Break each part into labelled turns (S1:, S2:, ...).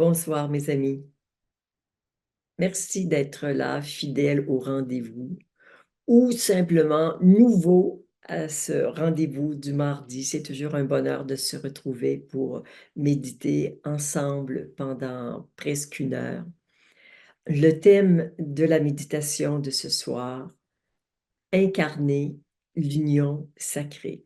S1: Bonsoir mes amis. Merci d'être là, fidèles au rendez-vous ou simplement nouveau à ce rendez-vous du mardi. C'est toujours un bonheur de se retrouver pour méditer ensemble pendant presque une heure. Le thème de la méditation de ce soir, incarner l'union sacrée.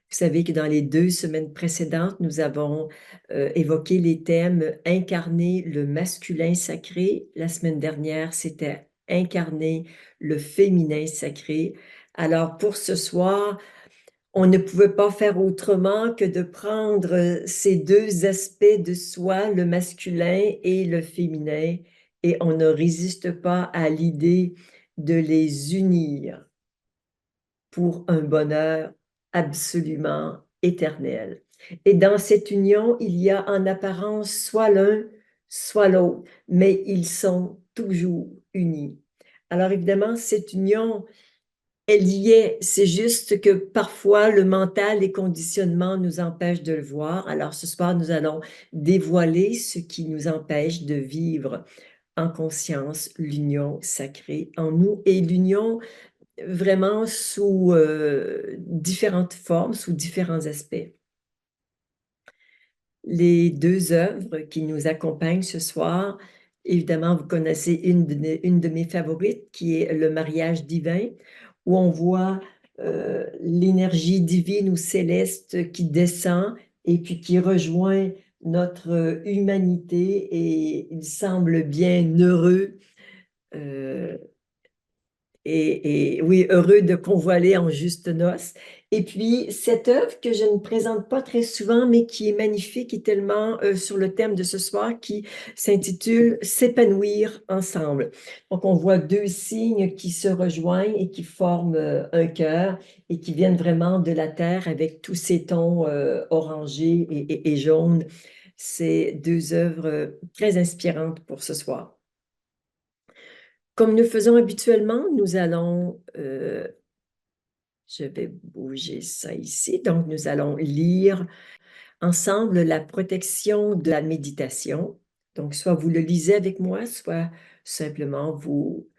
S1: Vous savez que dans les 2 semaines précédentes, nous avons évoqué les thèmes incarner le masculin sacré. La semaine dernière, c'était incarner le féminin sacré. Alors pour ce soir, on ne pouvait pas faire autrement que de prendre ces 2 aspects de soi, le masculin et le féminin, et on ne résiste pas à l'idée de les unir pour un bonheur absolument éternel. Et dans cette union, il y a en apparence soit l'un, soit l'autre, mais ils sont toujours unis. Alors évidemment, cette union, elle y est, c'est juste que parfois le mental, les conditionnements nous empêchent de le voir. Alors ce soir, nous allons dévoiler ce qui nous empêche de vivre en conscience l'union sacrée en nous et l'union vraiment sous différentes formes, sous différents aspects. Les 2 œuvres qui nous accompagnent ce soir, évidemment, vous connaissez une de mes favorites qui est Le mariage divin, où on voit l'énergie divine ou céleste qui descend et puis qui rejoint notre humanité et il semble bien heureux et oui, heureux de convoiler en juste noces. Et puis, cette œuvre que je ne présente pas très souvent, mais qui est magnifique et tellement sur le thème de ce soir, qui s'intitule « S'épanouir ensemble ». Donc, on voit 2 signes qui se rejoignent et qui forment un cœur et qui viennent vraiment de la terre avec tous ces tons orangés et jaunes. C'est 2 œuvres très inspirantes pour ce soir. Comme nous faisons habituellement, nous allons, je vais bouger ça ici, donc nous allons lire ensemble la protection de la méditation. Donc, soit vous le lisez avec moi, soit simplement vous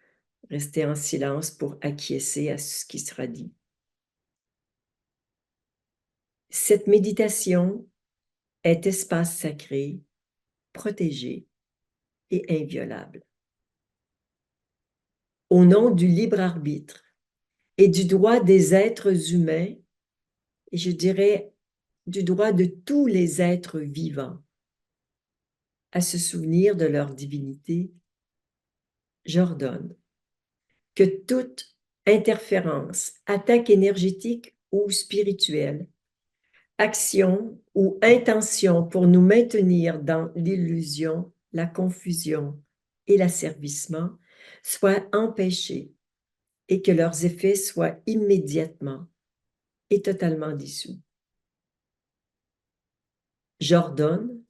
S1: restez en silence pour acquiescer à ce qui sera dit. Cette méditation est espace sacré, protégé et inviolable. Au nom du libre arbitre et du droit des êtres humains, et je dirais du droit de tous les êtres vivants à se souvenir de leur divinité, j'ordonne que toute interférence, attaque énergétique ou spirituelle, action ou intention pour nous maintenir dans l'illusion, la confusion et l'asservissement soit empêchée et que leurs effets soient immédiatement et totalement dissous. J'ordonne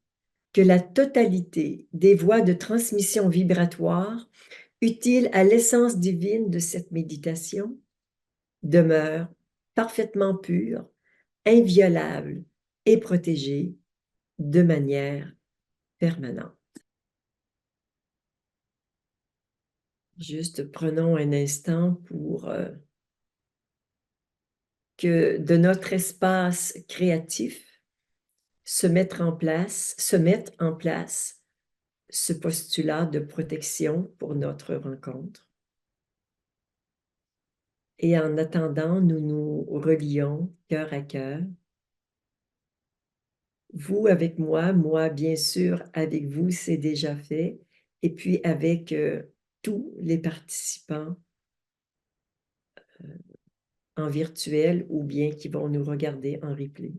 S1: que la totalité des voies de transmission vibratoire utiles à l'essence divine de cette méditation demeure parfaitement pure, inviolable et protégée de manière permanente. Juste prenons un instant pour que de notre espace créatif se mette en place ce postulat de protection pour notre rencontre. Et en attendant, nous nous relions cœur à cœur. Vous avec moi bien sûr avec vous, c'est déjà fait. Et puis avec tous les participants en virtuel ou bien qui vont nous regarder en replay.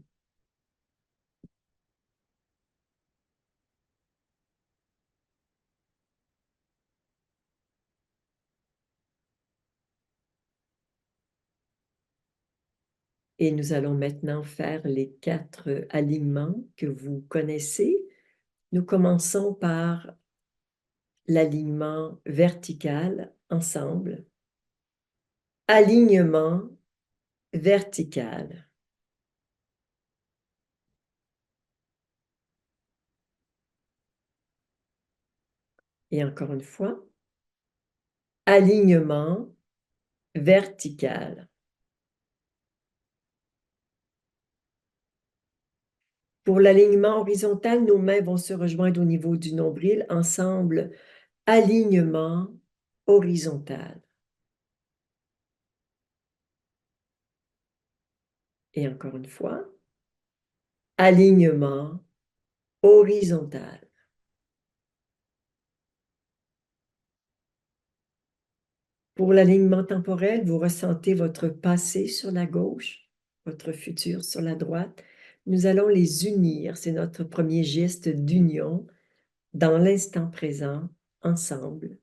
S1: Et nous allons maintenant faire les 4 alignements que vous connaissez. Nous commençons par l'alignement vertical ensemble. Alignement vertical. Et encore une fois, alignement vertical. Pour l'alignement horizontal, nos mains vont se rejoindre au niveau du nombril. Ensemble, alignement horizontal. Et encore une fois, alignement horizontal. Pour l'alignement temporel, vous ressentez votre passé sur la gauche, votre futur sur la droite. Nous allons les unir. C'est notre premier geste d'union dans l'instant présent, ensemble.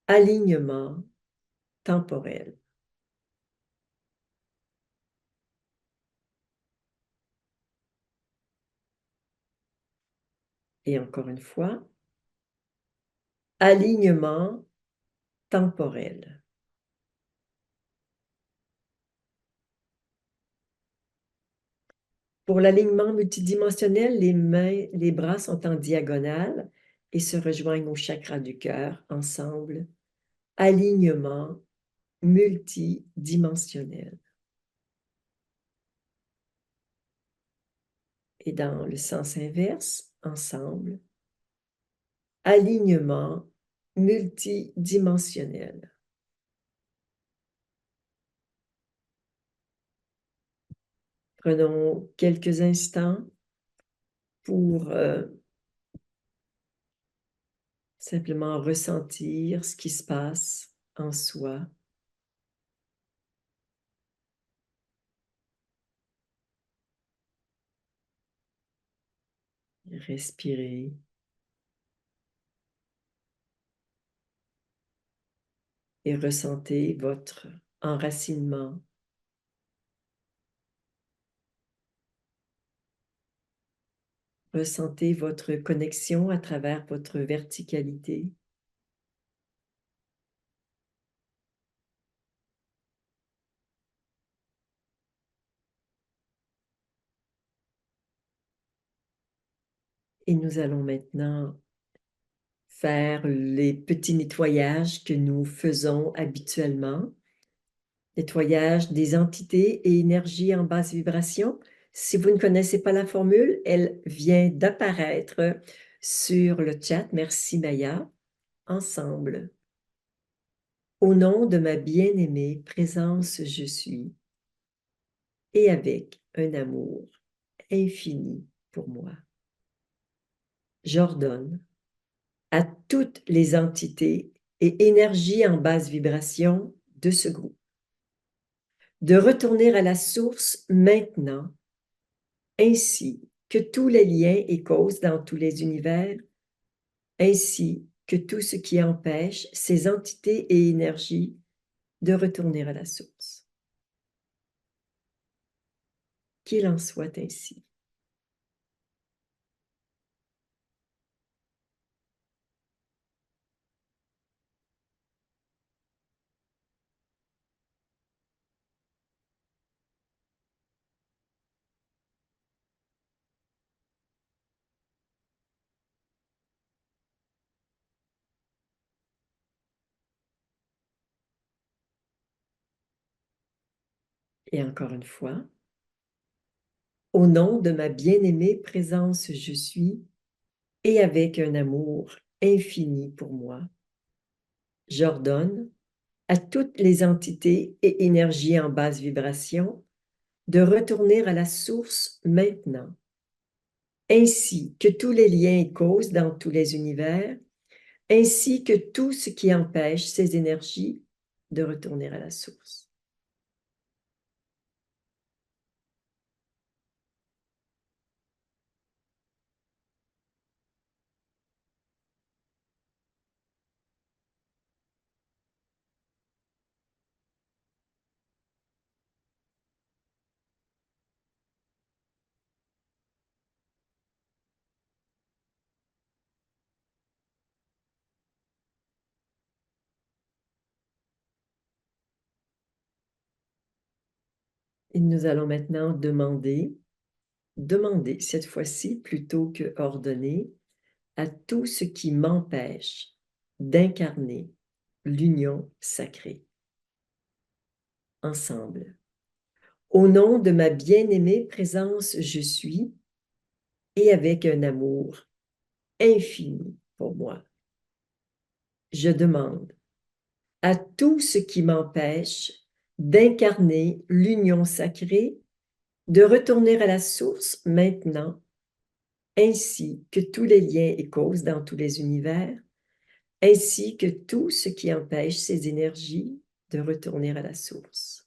S1: Alignement temporel. Et encore une fois, alignement temporel. Pour l'alignement multidimensionnel, les bras sont en diagonale et se rejoignent au chakra du cœur ensemble. Alignement multidimensionnel. Et dans le sens inverse, ensemble, alignement multidimensionnel. Prenons quelques instants pour simplement ressentir ce qui se passe en soi. Respirez. Et ressentez votre enracinement. Ressentez votre connexion à travers votre verticalité. Et nous allons maintenant faire les petits nettoyages que nous faisons habituellement. Nettoyage des entités et énergies en basse vibration. Si vous ne connaissez pas la formule, elle vient d'apparaître sur le chat. Merci Maya. Ensemble. Au nom de ma bien-aimée présence je suis et avec un amour infini pour moi. J'ordonne à toutes les entités et énergies en basse vibration de ce groupe de retourner à la source maintenant, ainsi que tous les liens et causes dans tous les univers, ainsi que tout ce qui empêche ces entités et énergies de retourner à la source. Qu'il en soit ainsi. Et encore une fois, au nom de ma bien-aimée présence je suis, et avec un amour infini pour moi, j'ordonne à toutes les entités et énergies en basse vibration de retourner à la source maintenant, ainsi que tous les liens et causes dans tous les univers, ainsi que tout ce qui empêche ces énergies de retourner à la source. Et nous allons maintenant demander cette fois-ci plutôt que ordonner, à tout ce qui m'empêche d'incarner l'union sacrée. Ensemble. Au nom de ma bien-aimée présence, je suis, et avec un amour infini pour moi. Je demande à tout ce qui m'empêche d'incarner l'union sacrée, de retourner à la source maintenant, ainsi que tous les liens et causes dans tous les univers, ainsi que tout ce qui empêche ces énergies de retourner à la source.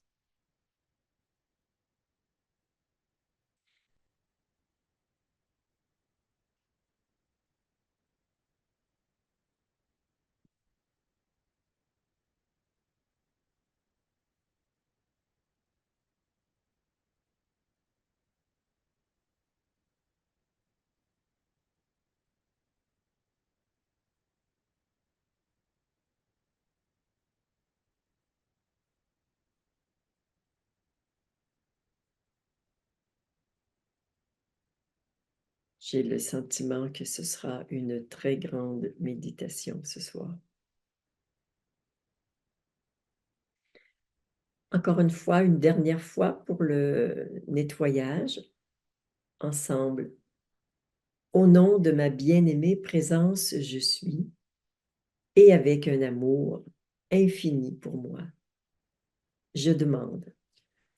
S1: J'ai le sentiment que ce sera une très grande méditation ce soir. Encore une fois, une dernière fois pour le nettoyage, ensemble. Au nom de ma bien-aimée présence, je suis, et avec un amour infini pour moi. Je demande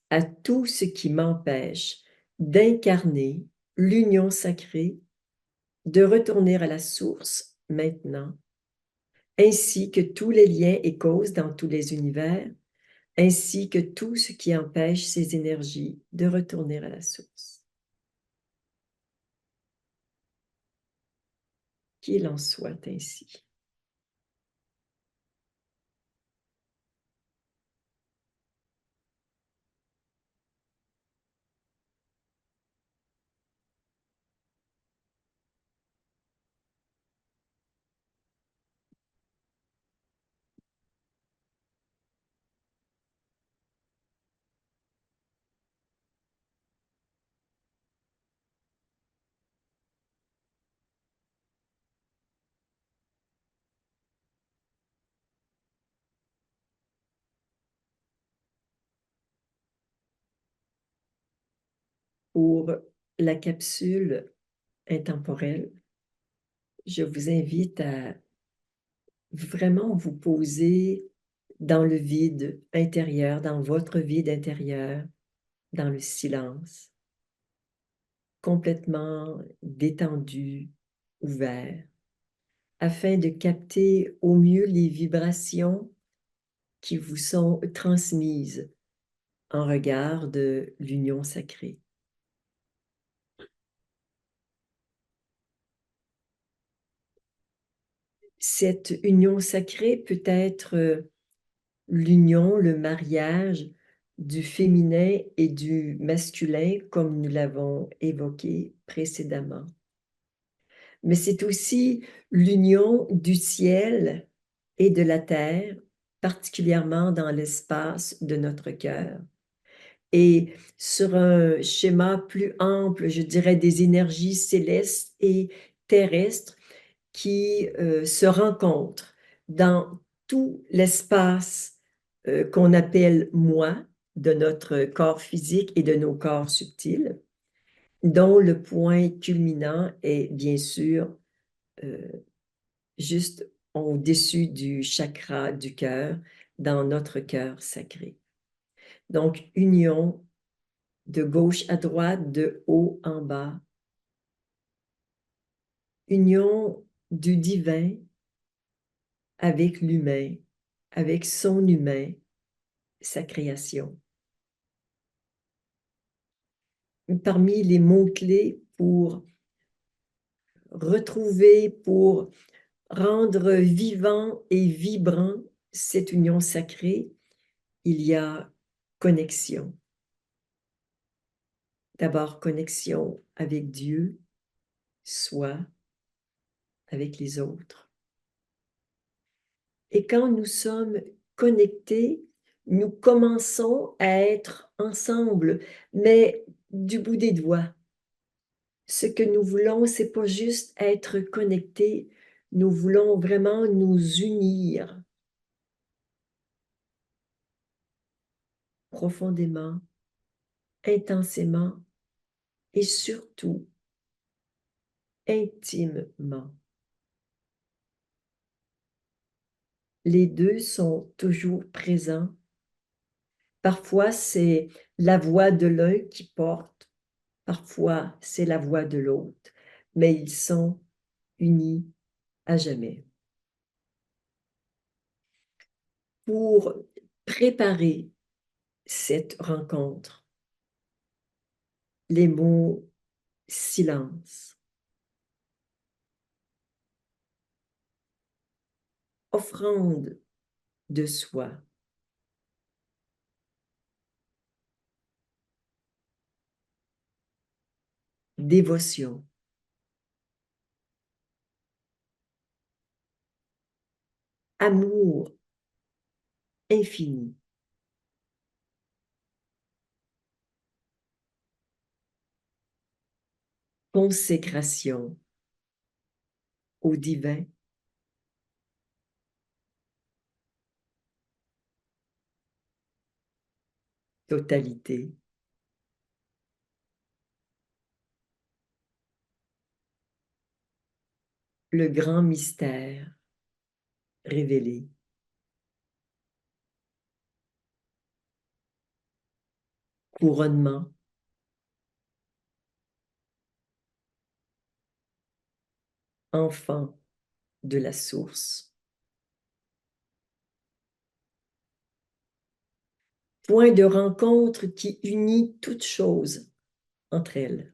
S1: à tout ce qui m'empêche d'incarner l'union sacrée, de retourner à la source maintenant, ainsi que tous les liens et causes dans tous les univers, ainsi que tout ce qui empêche ces énergies de retourner à la source. Qu'il en soit ainsi. Pour la capsule intemporelle, je vous invite à vraiment vous poser dans le vide intérieur, dans votre vide intérieur, dans le silence, complètement détendu, ouvert, afin de capter au mieux les vibrations qui vous sont transmises en regard de l'union sacrée. Cette union sacrée peut être l'union, le mariage du féminin et du masculin, comme nous l'avons évoqué précédemment. Mais c'est aussi l'union du ciel et de la terre, particulièrement dans l'espace de notre cœur. Et sur un schéma plus ample, je dirais des énergies célestes et terrestres qui se rencontrent dans tout l'espace qu'on appelle moi, de notre corps physique et de nos corps subtils, dont le point culminant est bien sûr euh, juste au-dessus du chakra du cœur, dans notre cœur sacré. Donc, union de gauche à droite, de haut en bas, union du divin avec l'humain, avec son humain, sa création. Parmi les mots-clés pour retrouver, pour rendre vivant et vibrant cette union sacrée, il y a connexion. D'abord, connexion avec Dieu, soi, avec les autres. Et quand nous sommes connectés, nous commençons à être ensemble, mais du bout des doigts. Ce que nous voulons, c'est pas juste être connectés, nous voulons vraiment nous unir profondément, intensément et surtout intimement. Les deux sont toujours présents. Parfois, c'est la voix de l'un qui porte, parfois, c'est la voix de l'autre, mais ils sont unis à jamais. Pour préparer cette rencontre, les mots silence, offrande de soi, dévotion, amour infini, consécration au divin, totalité, le grand mystère révélé. Couronnement, enfant de la source. Point de rencontre qui unit toutes choses entre elles.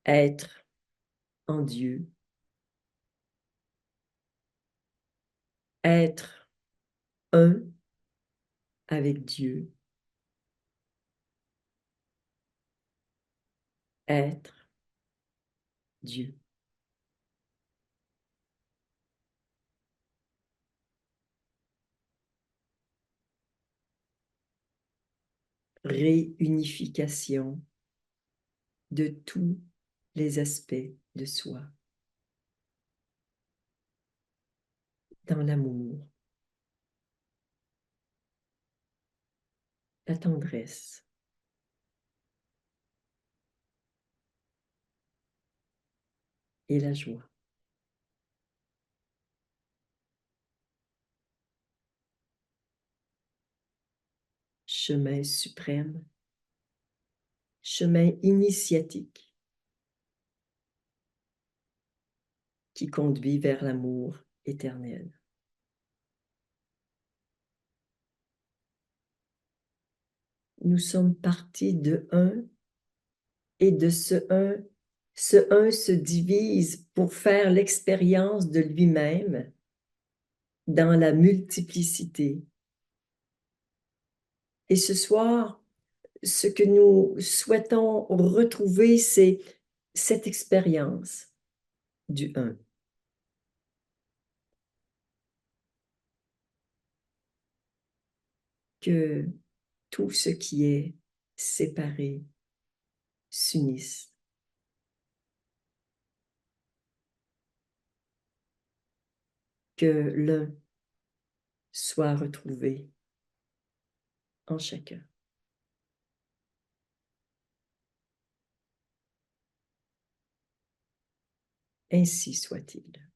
S1: Être en Dieu, être un avec Dieu, être Dieu. Réunification de tous les aspects de soi, dans l'amour, la tendresse, et la joie. Chemin suprême, chemin initiatique qui conduit vers l'amour éternel. Nous sommes partis de un et de ce un se divise pour faire l'expérience de lui-même dans la multiplicité. Et ce soir, ce que nous souhaitons retrouver, c'est cette expérience du un. Que tout ce qui est séparé s'unisse. Que l'un soit retrouvé en chacun. Ainsi soit-il.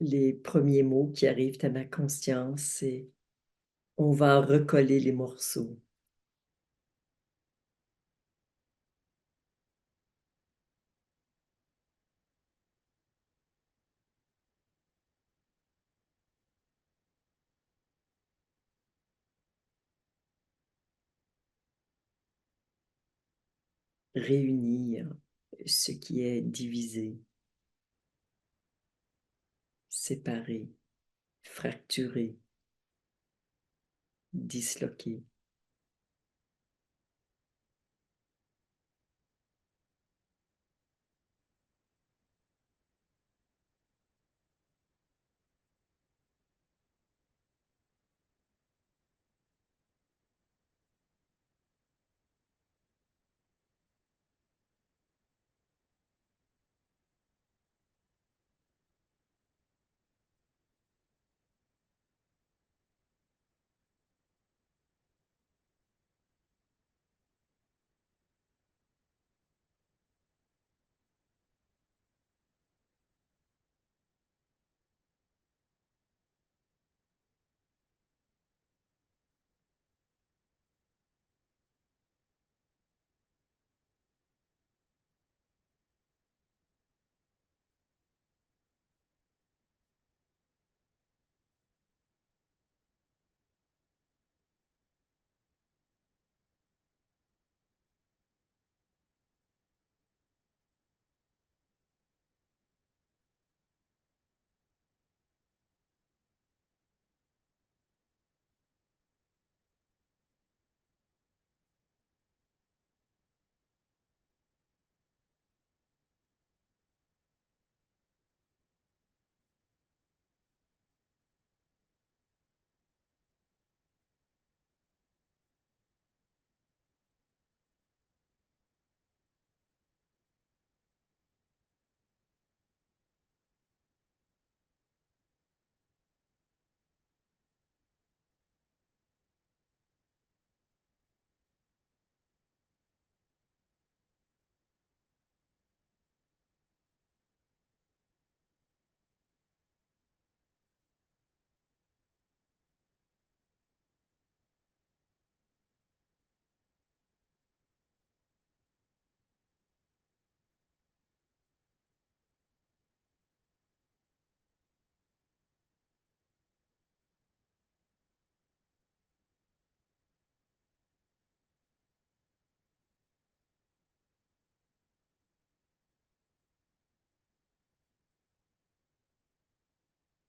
S1: Les premiers mots qui arrivent à ma conscience, c'est on va recoller les morceaux. réunir ce qui est divisé, séparé, fracturé, disloqué.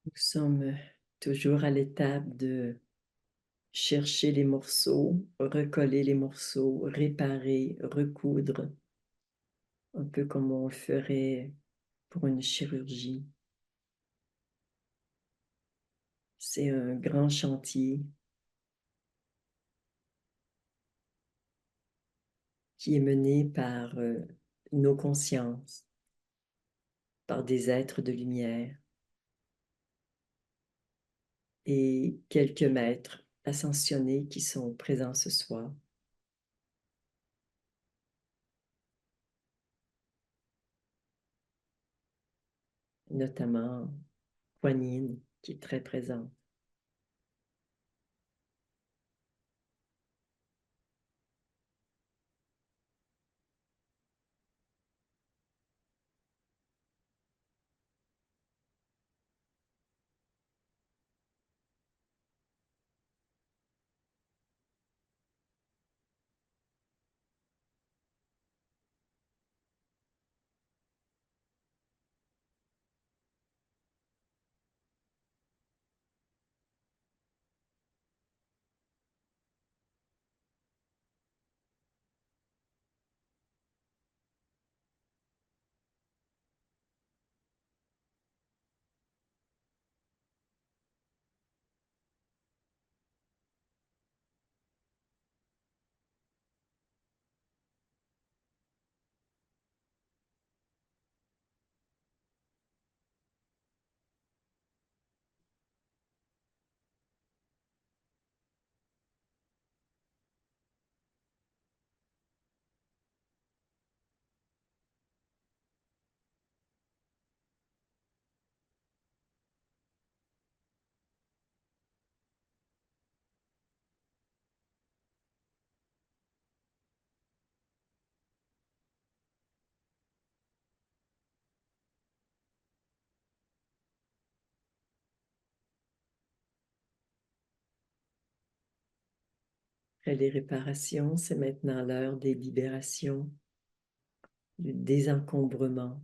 S1: Nous sommes toujours à l'étape de chercher les morceaux, recoller les morceaux, réparer, recoudre, un peu comme on le ferait pour une chirurgie. C'est un grand chantier qui est mené par nos consciences, par des êtres de lumière et quelques maîtres ascensionnés qui sont présents ce soir, notamment Kuan Yin, qui est très présente. Après les réparations, c'est maintenant l'heure des libérations. du désencombrement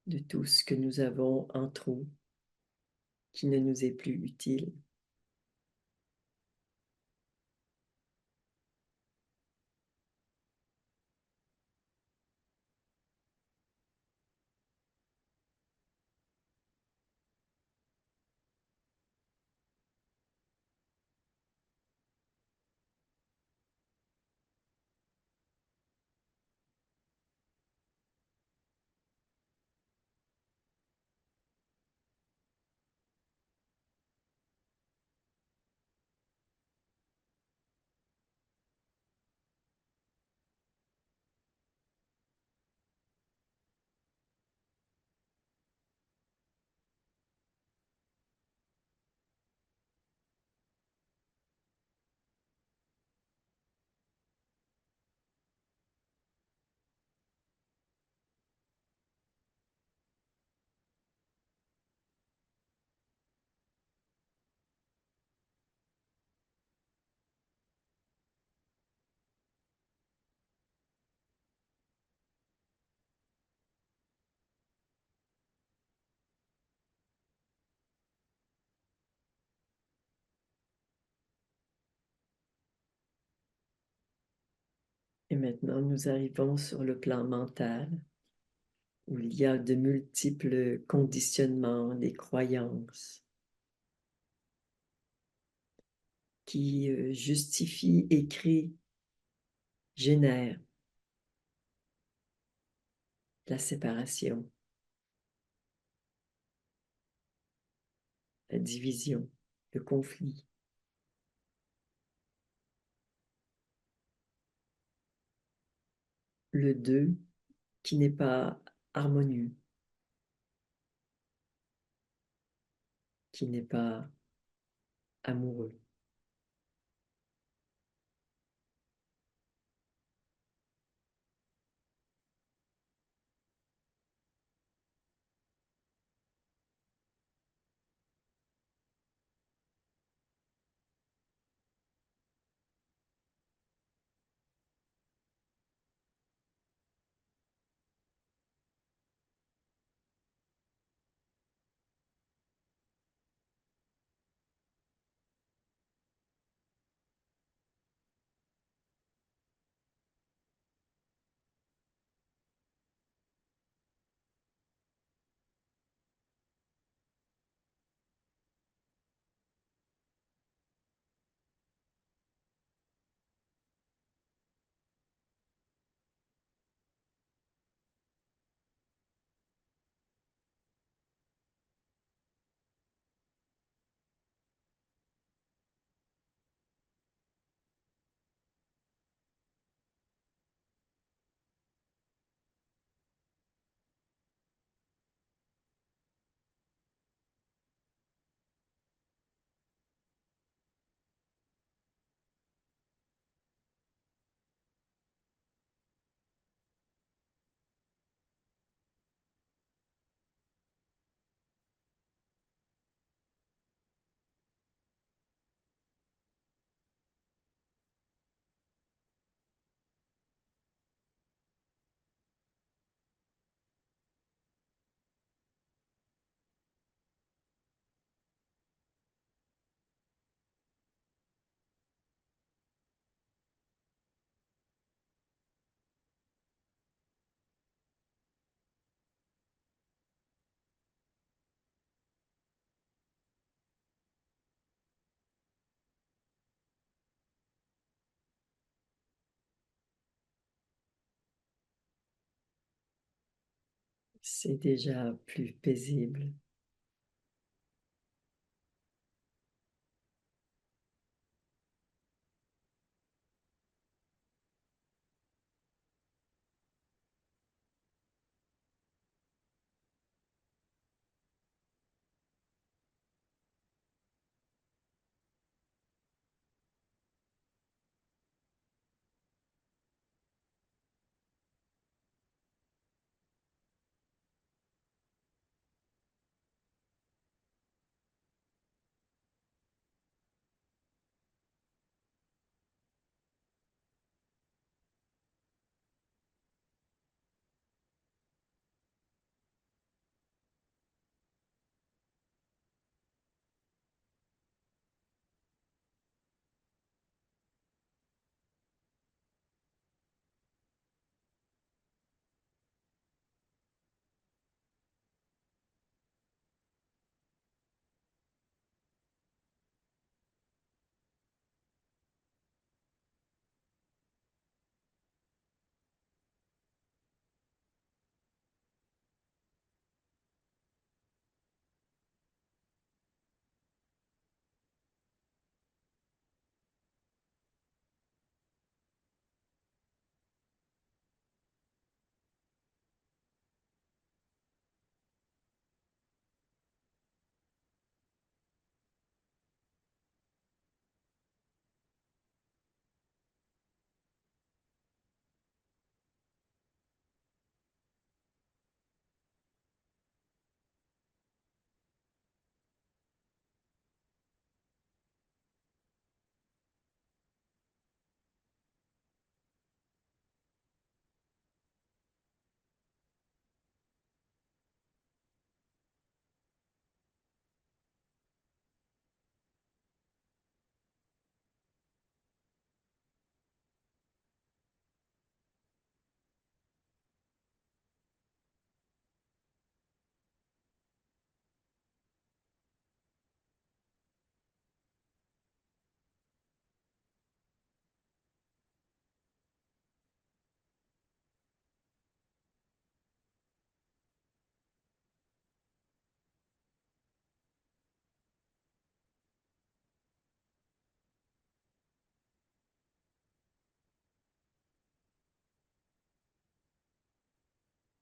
S1: de tout ce que nous avons en trop qui ne nous est plus utile. Et maintenant, nous arrivons sur le plan mental, où il y a de multiples conditionnements, des croyances qui justifient et créent, génèrent la séparation, la division, le conflit, le deux qui n'est pas harmonieux, qui n'est pas amoureux. C'est déjà plus paisible.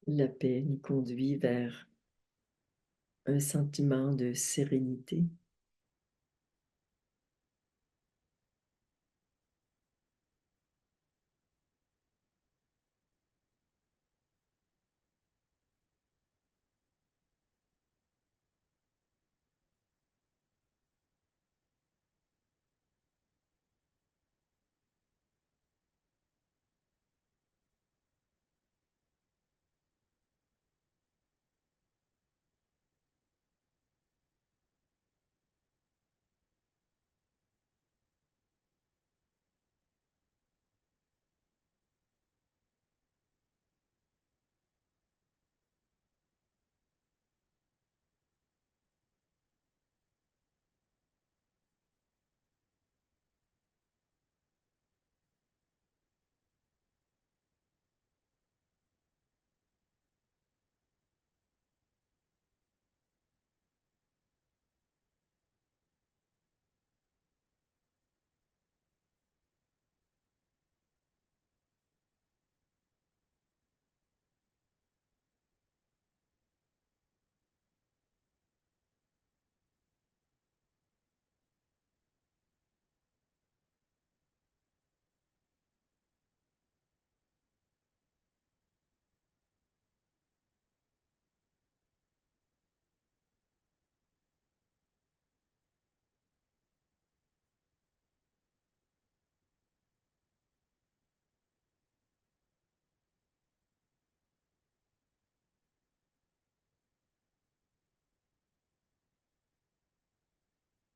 S1: La paix nous conduit vers un sentiment de sérénité.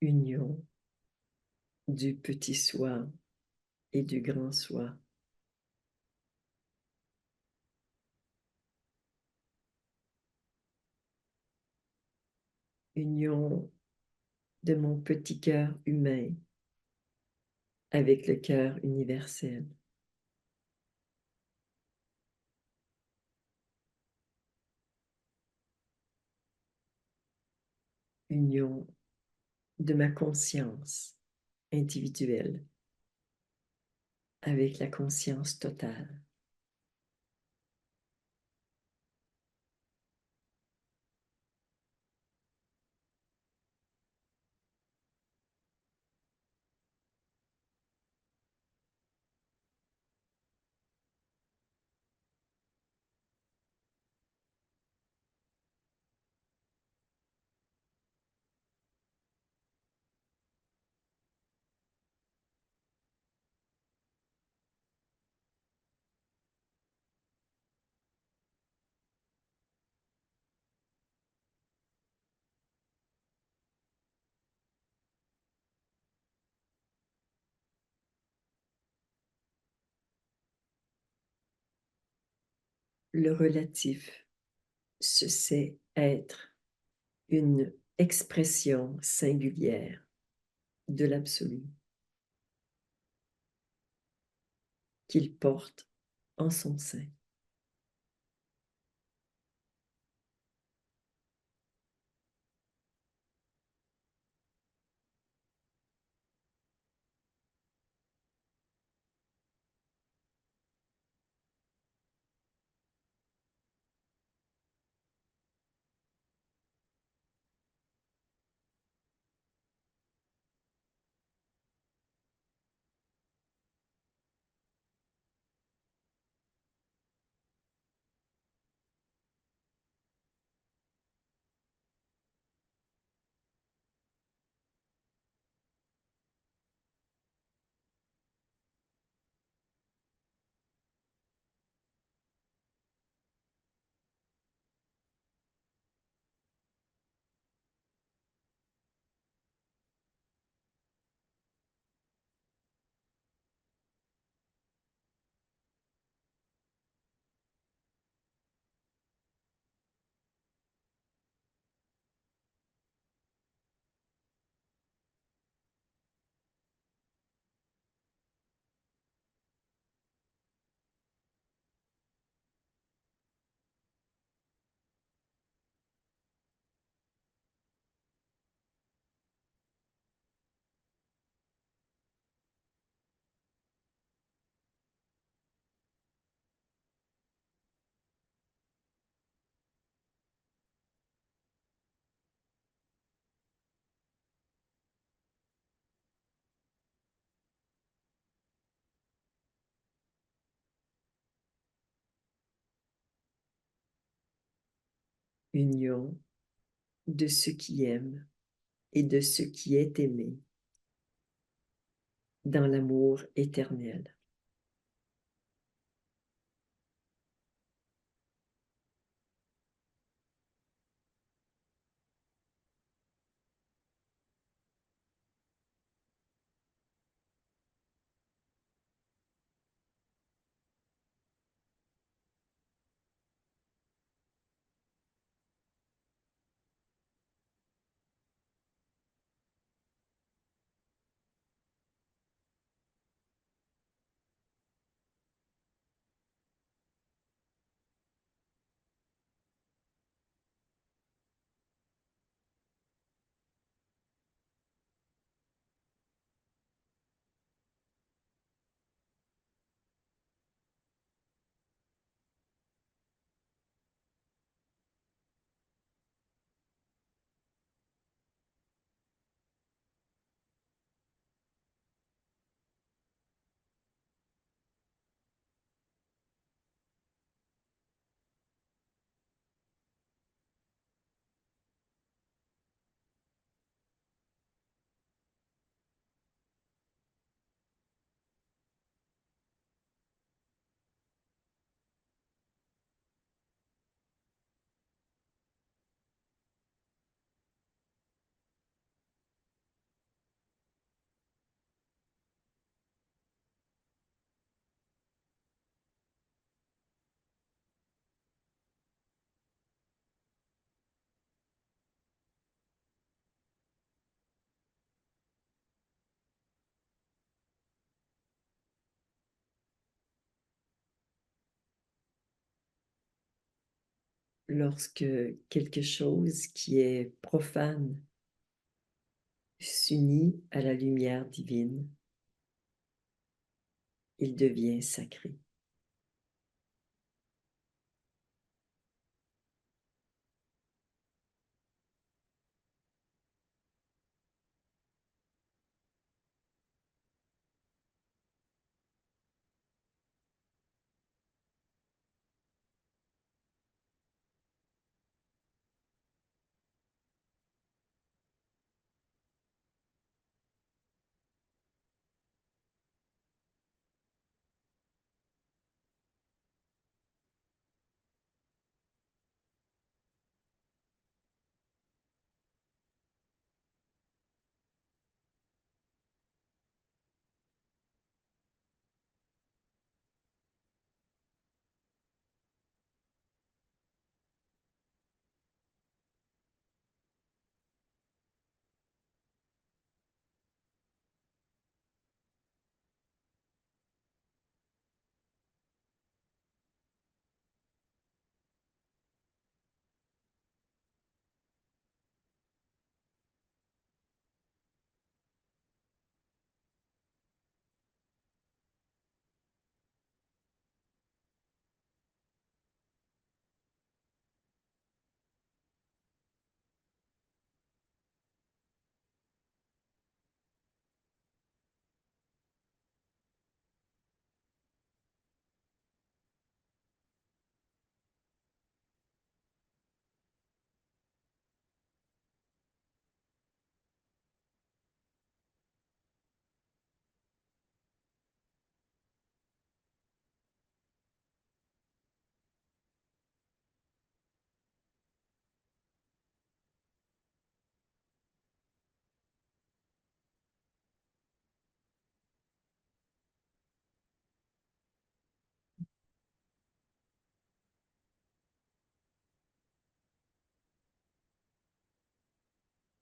S1: Union du petit soi et du grand soi. Union de mon petit cœur humain avec le cœur universel. Union de ma conscience individuelle avec la conscience totale. Le relatif se sait être une expression singulière de l'absolu qu'il porte en son sein. union de ce qui aime et de ce qui est aimé dans l'amour éternel. Lorsque quelque chose qui est profane s'unit à la lumière divine, il devient sacré.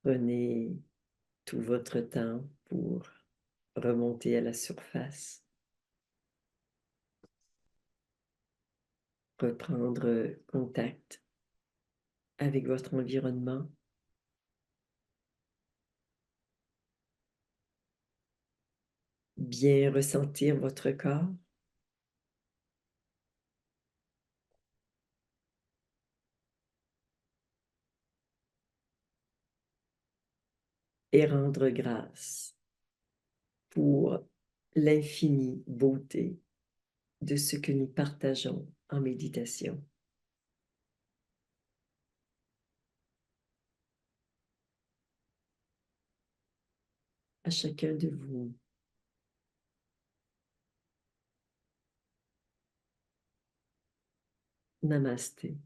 S1: Prenez tout votre temps pour remonter à la surface, reprendre contact avec votre environnement, bien ressentir votre corps et rendre grâce pour l'infinie beauté de ce que nous partageons en méditation. à chacun de vous. Namasté.